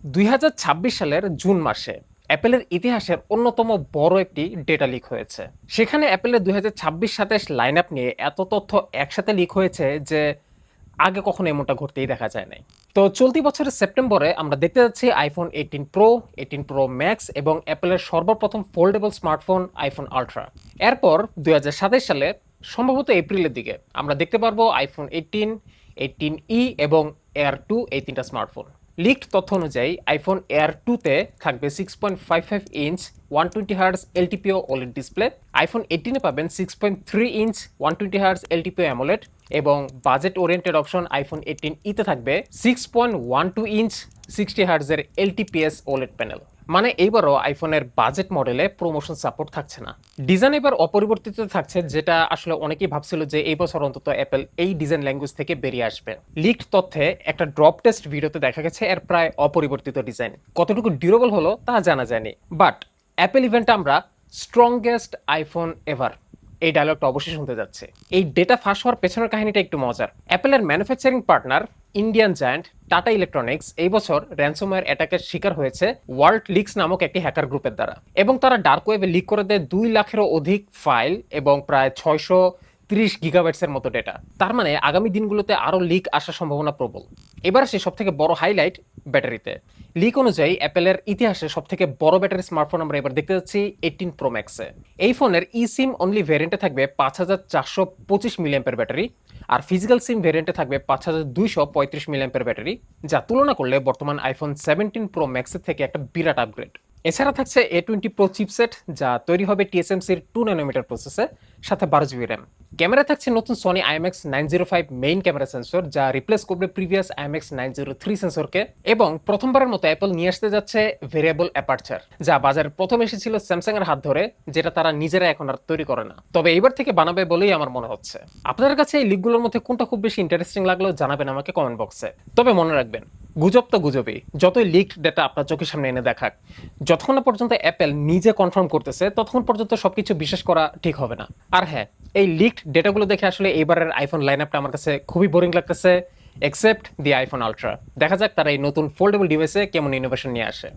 2026 সালের জুন মাসে অ্যাপেলের ইতিহাসের অন্যতম বড় একটি ডেটা লিক হয়েছে। সেখানে অ্যাপেলের 2026-27 লাইন আপ নিয়ে এত তথ্য একসাথে লিক হয়েছে যে আগে কখনো এমনটা ঘটতেই দেখা যায় নাই। তো চলতি বছরের সেপ্টেম্বরে আমরা দেখতে যাচ্ছি আইফোন 18 প্রো, 18 প্রো ম্যাক্স এবং অ্যাপেলের সর্বপ্রথম ফোল্ডেবল স্মার্টফোন আইফোন আলট্রা। এরপর 2027 সালে সম্ভবত এপ্রিলের দিকে আমরা দেখতে পারবো আইফোন 18, 18E এবং এয়ার 2 এই তিনটা স্মার্টফোন। লিকড তথ্য অনুযায়ী আইফোন এয়ার 2-তে থাকবে 6.55 inch 120 hertz LTPO OLED display, iPhone 18-এ পাবেন 6.3 ইঞ্চ 120 হার্টজ এলটিপিও অ্যামোলেড এবং বাজেট ওরিয়েন্টেড অপশন আইফোন 18E-তে থাকবে 6.12 ইঞ্চ 60 হার্টজের এলটিপিএস ওলেড প্যানেল। মানে এইবারও আইফোনের বাজেট মডেলে প্রমোশন সাপোর্ট থাকছে না। ডিজাইন এবার অপরিবর্তিত থাকছে, যেটা আসলে অনেকেই ভাবছিল যে এই বছর অন্তত অ্যাপেল এই ডিজাইন ল্যাঙ্গুয়েজ থেকে বেরিয়ে আসবে। লিকড তথ্যে একটা ড্রপ টেস্ট ভিডিওতে দেখা গেছে এর প্রায় অপরিবর্তিত ডিজাইন। কতটুকু ডিউরেবল হলো তা জানা যায়নি, বাট অ্যাপেল ইভেন্টে আমরা স্ট্রংগেস্ট আইফোন এভার এই ডায়লগটা অবশ্যই শুনতে যাচ্ছে। এই ডেটা ফাঁস হওয়ার পেছনের কাহিনীটা একটু মজার। অ্যাপেলের manufacturing partner Indian giant Tata Electronics এই বছর র্যানসমওয়্যার অ্যাটাকের শিকার হয়েছে ওয়ার্ল্ড লিক্স নামক একটি হ্যাকার গ্রুপের দ্বারা, এবং তারা ডার্ক ওয়েবে লিক করে দেয় 2 লাখেরও অধিক ফাইল এবং প্রায় 630 গিগাবাইটসের মতো ডেটা। তার মানে আগামী দিনগুলোতে আরও লিক আসার সম্ভাবনা প্রবল। এবার সে সব থেকে বড় হাইলাইট ব্যাটারিতে। লিক অনুযায়ী অ্যাপেলের ইতিহাসে সব থেকে বড় ব্যাটারি স্মার্টফোন আমরা এবার দেখতে যাচ্ছি 18 প্রো ম্যাক্সে। এই ফোনের ই সিম অনলি ভ্যারিয়েন্টে থাকবে 5425 মিলিঅ্যাম্পিয়ার ব্যাটারি, আর ফিজিক্যাল সিম ভ্যারিয়েন্টে থাকবে 5235 মিলিঅ্যাম্পিয়ার ব্যাটারি, যা তুলনা করলে বর্তমান আইফোন 17 প্রো ম্যাক্সের থেকে একটা বিরাট আপগ্রেড। এছাড়া থাকছে A20 প্রো চিপসেট, যা তৈরি হবে TSMC-র 2 ন্যানোমিটার প্রসেসে, সাথে 12 জিবি র্যাম। ক্যামেরা থাকছে নতুন Sony IMX 905 main camera sensor, যা রিপ্লেস করবে প্রিভিয়াস IMX 903 সেন্সরকে, এবং প্রথমবারের মতো অ্যাপল নিয়ে আসতে যাচ্ছে ভেরিয়েবল অ্যাপারচার, যা বাজারে প্রথম এসেছিল স্যামসাং এর হাত ধরে, যেটা তারা নিজেরা এখন আর তৈরি করে না, তবে এইবার থেকে বানাবে বলেই আমার মনে হচ্ছে। আপনাদের কাছে এই লিকগুলোর মধ্যে কোনটা খুব বেশি ইন্টারেস্টিং লাগলো জানাবেন আমাকে কমেন্ট বক্সে। তবে মনে রাখবেন, গুজব তো গুজবই, যতই লিকড ডেটা আপনার চোখের সামনে এনে দেখাক, যতক্ষণ না পর্যন্ত অ্যাপেল নিজে কনফার্ম করতেছে ততক্ষণ পর্যন্ত সবকিছু বিশ্বাস করা ঠিক হবে না। আর হ্যাঁ, এই লিকড ডেটাগুলো দেখে আসলে এইবারের আইফোন লাইন আপটা আমার কাছে খুবই বোরিং লাগতেছে, এক্সেপ্ট দি আইফোন আলট্রা। দেখা যাক তারা এই নতুন ফোল্ডেবল ডিভাইসে কেমন ইনোভেশন নিয়ে আসে।